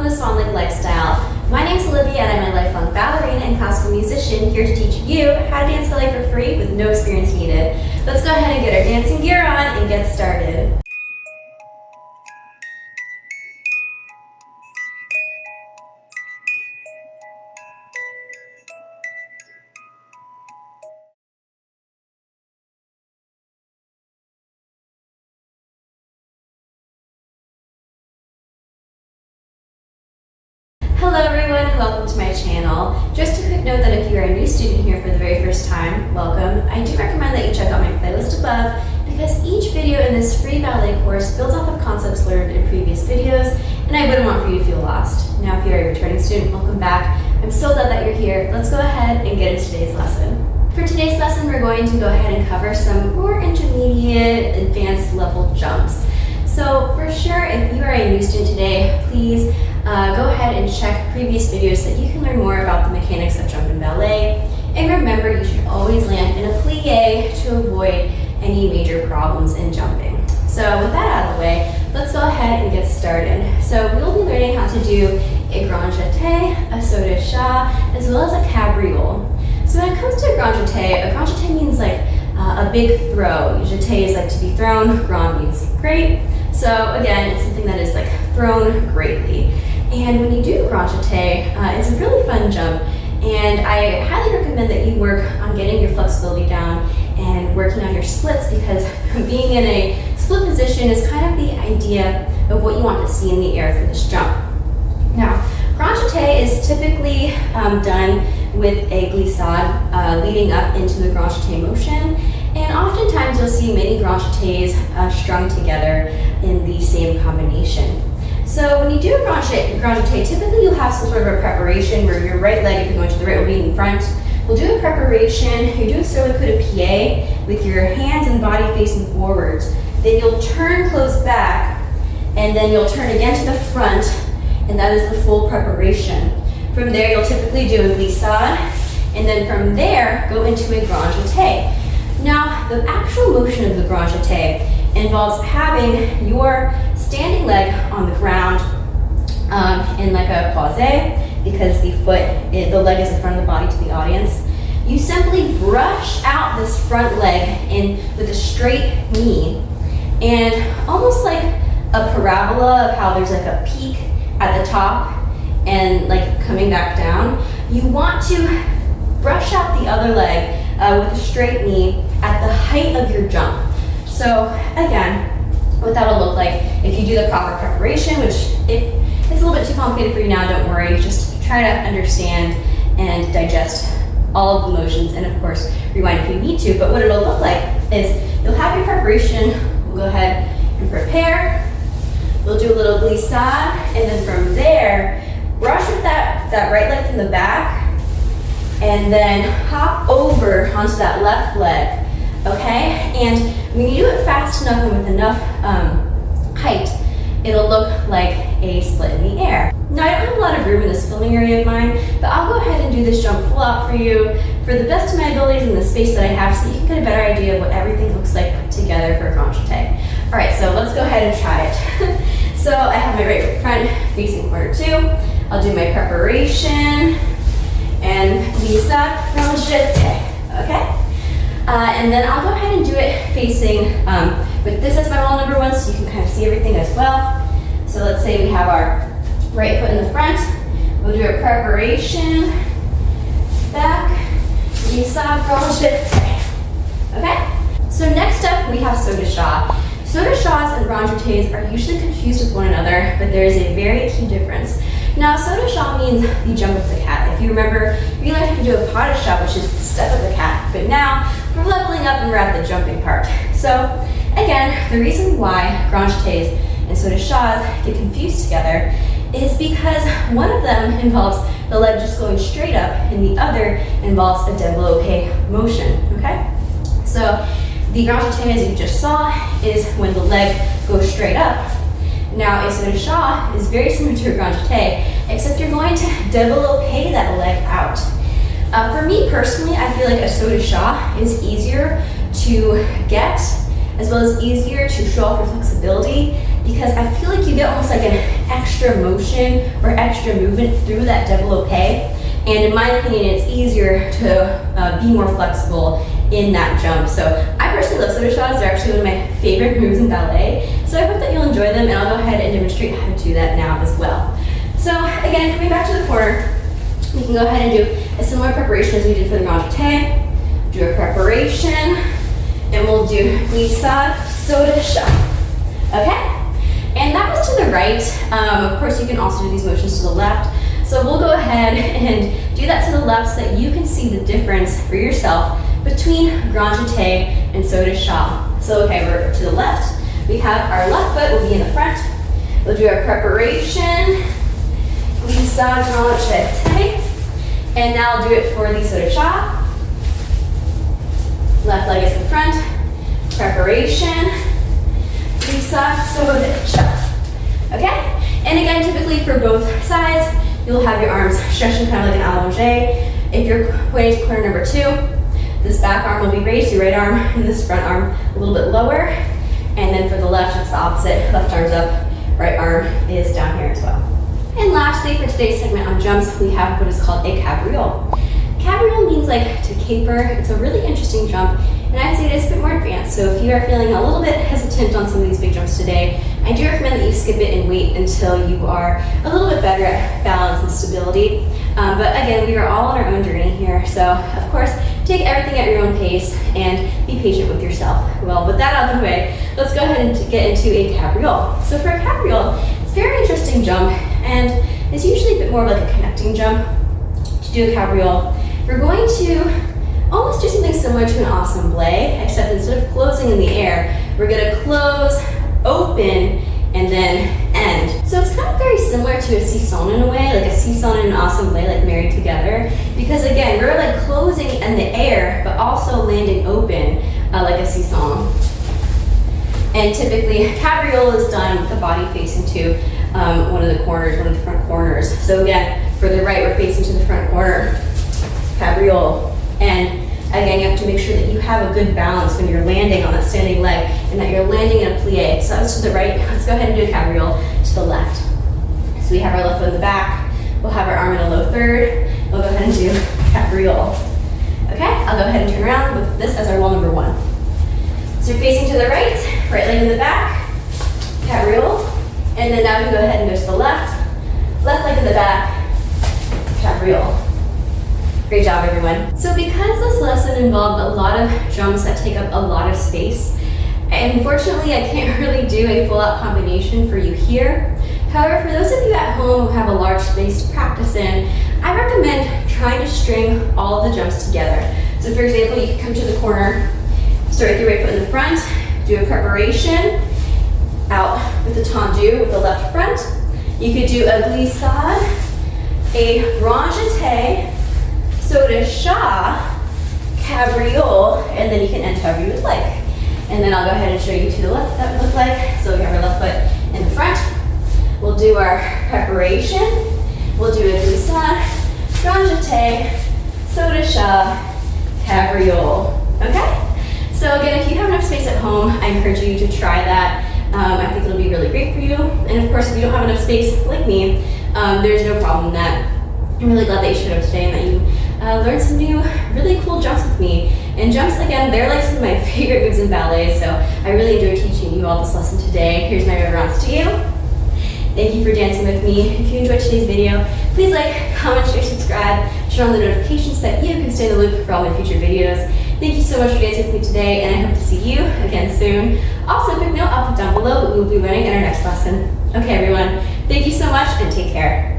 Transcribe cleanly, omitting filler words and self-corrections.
the Swan Lake lifestyle. My name's Olivia and I'm a lifelong ballerina and classical musician here to teach you how to dance ballet for free with no experience needed. Let's go ahead and get our dancing gear on and get started. Hello everyone, welcome to my channel. Just a quick note that if you are a new student here for the very first time, welcome. I do recommend that you check out my playlist above because each video in this free ballet course builds off of concepts learned in previous videos, and I wouldn't want for you to feel lost. Now if you're a returning student, welcome back. I'm so glad that you're here. Let's go ahead and get into today's lesson. For today's lesson, we're going to go ahead and cover some more intermediate, advanced level jumps. So for sure, if you are a new student today, please go ahead and check previous videos so that you can learn more about the mechanics of jump in ballet. And remember, you should always land in a plié to avoid any major problems in jumping. So with that out of the way, let's go ahead and get started. So we'll be learning how to do a Grand Jeté, a Saut de Chat, as well as a Cabriole. So when it comes to a Grand Jeté means like a big throw. Jete is like to be thrown, grahn means great. So again, it's something that is like thrown greatly. And when you do Grand Jeté, it's a really fun jump, and I highly recommend that you work on getting your flexibility down and working on your splits, because being in a split position is kind of the idea of what you want to see in the air for this jump. Now, Grand Jeté is typically done with a glissade leading up into the Grand Jeté motion, and oftentimes you'll see many Grand Jetés strung together in the same combination. So when you do a Grand Jeté, typically you'll have some sort of a preparation where your right leg, if you're going to the right, will be in front. We'll do a preparation. You're doing sort of a coup de pied with your hands and body facing forwards. Then you'll turn close back, and then you'll turn again to the front, and that is the full preparation. From there, you'll typically do a glissade, and then from there, go into a Grand Jeté. Now, the actual motion of the Grand Jeté involves having your standing leg on the ground in like a croisé, because the leg is in front of the body to the audience. You simply brush out this front leg in with a straight knee, and almost like a parabola of how there's like a peak at the top and like coming back down, you want to brush out the other leg with a straight knee at the height of your jump. So again, what that'll look like if you do the proper preparation, which it's a little bit too complicated for you now, don't worry, just try to understand and digest all of the motions, and of course rewind if you need to. But what it'll look like is you'll have your preparation, we'll go ahead and prepare, we'll do a little glissade, and then from there, brush with that right leg from the back, and then hop over onto that left leg, okay? And when you do it fast enough and with enough height, it'll look like a split in the air. Now, I don't have a lot of room in this filming area of mine, but I'll go ahead and do this jump full out for you for the best of my abilities in the space that I have, so you can get a better idea of what everything looks like put together for a Grand Jeté. All right, so let's go ahead and try it. So I have my right foot front facing corner 2. I'll do my preparation and glissade, Grand Jeté, okay? And then I'll go ahead and do it facing with this as my wall number 1, so you can kind of see everything as well. So let's say we have our right foot in the front. We'll do a preparation, back, glissade, Grand Jeté, okay? So next up, we have Saut de Chat. Saut de Chats and Grand Jetés are usually confused with one another, but there is a very key difference. Now, Saut de Chat means the jump of the cat. If you remember, we learned how to do a pas de chat, which is the step of the cat, but now we're leveling up and we're at the jumping part. So again, the reason why Grand Jetés and Saut de Chats get confused together is because one of them involves the leg just going straight up and the other involves a developpé motion, okay? So the Grand Jeté, as you just saw, is when the leg goes straight up. Now, a Saut de Chat is very similar to a Grand Jeté, except you're going to developpé that leg out. For me personally, I feel like a Saut de Chat is easier to get, as well as easier to show off your flexibility, because I feel like you get almost like an extra motion or extra movement through that developpé. And in my opinion, it's easier to be more flexible in that jump. So I personally love Saut de Chat. They're actually one of my favorite moves in ballet. So I hope that you'll enjoy them, and I'll go ahead and demonstrate how to do that now as well. So again, coming back to the corner, we can go ahead and do a similar preparation as we did for the Grand Jeté. Do a preparation, and we'll do glissade, Saut de Chat. Okay? And that was to the right. Of course, you can also do these motions to the left. So we'll go ahead and do that to the left so that you can see the difference for yourself between Grand Jeté and Saut de Chat. So okay, we're to the left. We have our left foot will be in the front. We'll do our preparation, glissade, Grand Jeté. And now I'll do it for the Saut de Chat. Left leg is in front, preparation, glissade, Saut de Chat. Okay? And again, typically for both sides, you'll have your arms stretching kind of like an allongé. If you're pointing to corner number 2, this back arm will be raised, your right arm, and this front arm a little bit lower. And then for the left, it's the opposite. Left arm's up, right arm is down here as well. And lastly, for today's segment on jumps, we have what is called a cabriole. Cabriole means like to caper. It's a really interesting jump, and I'd say it is a bit more advanced. So if you are feeling a little bit hesitant on some of these big jumps today, I do recommend that you skip it and wait until you are a little bit better at balance and stability. But again, we are all on our own journey here. So of course, take everything at your own pace and be patient with yourself. Well, with that out of the way, let's go ahead and get into a cabriole. So for a cabriole, it's a very interesting jump, and it's usually a bit more of like a connecting jump. To do a cabriole, we're going to almost do something similar to an assemblé, except instead of closing in the air, we're going to close, open, and then end. So it's kind of very similar to a sissonne in a way, like a sissonne and an assemblé, like married together. Because again, we're like closing in the air, but also landing open, like a sissonne. And typically, cabriole is done with the body facing to one of the corners, one of the front corners. So again, for the right, we're facing to the front corner, cabriole. And again, you have to make sure that you have a good balance when you're landing on that standing leg and that you're landing in a plié. So that was to the right. Let's go ahead and do a cabriole to the left. So we have our left foot in the back. We'll have our arm in a low third. We'll go ahead and do cabriole. Okay, I'll go ahead and turn around with this as our wall number 1. So you're facing to the right leg in the back, cabriole. And then now we go ahead and go to the left leg in the back, cabriole. Great job, everyone. So because this lesson involved a lot of jumps that take up a lot of space, unfortunately I can't really do a full-out combination for you here. However, for those of you at home who have a large space to practice in, I recommend trying to string all of the jumps together. So for example, you can come to the corner, start with your right foot in the front, do a preparation, out with the tendu with the left front. You could do a glissade, a Grand Jeté, Saut de Chat, cabriole, and then you can end however you would like. And then I'll go ahead and show you to the left what that would look like. So we have our left foot in the front. We'll do our preparation. We'll do a glissade, Grand Jeté, Saut de Chat, cabriole. Okay? So again, if you have enough space at home, I encourage you to try that. I think it'll be really great for you. And of course, if you don't have enough space like me, there's no problem in that. I'm really glad that you showed up today and that you learned some new really cool jumps with me. And jumps, again, they're like some of my favorite moves in ballet, so I really enjoyed teaching you all this lesson today. Here's my reverence to you. Thank you for dancing with me. If you enjoyed today's video, please like, comment, share, subscribe, turn on the notifications so that you can stay in the loop for all my future videos. Thank you so much for dancing with me today, and I hope to see you again soon. Also, a quick note, I'll put down below what we will be learning in our next lesson. Okay, everyone, thank you so much, and take care.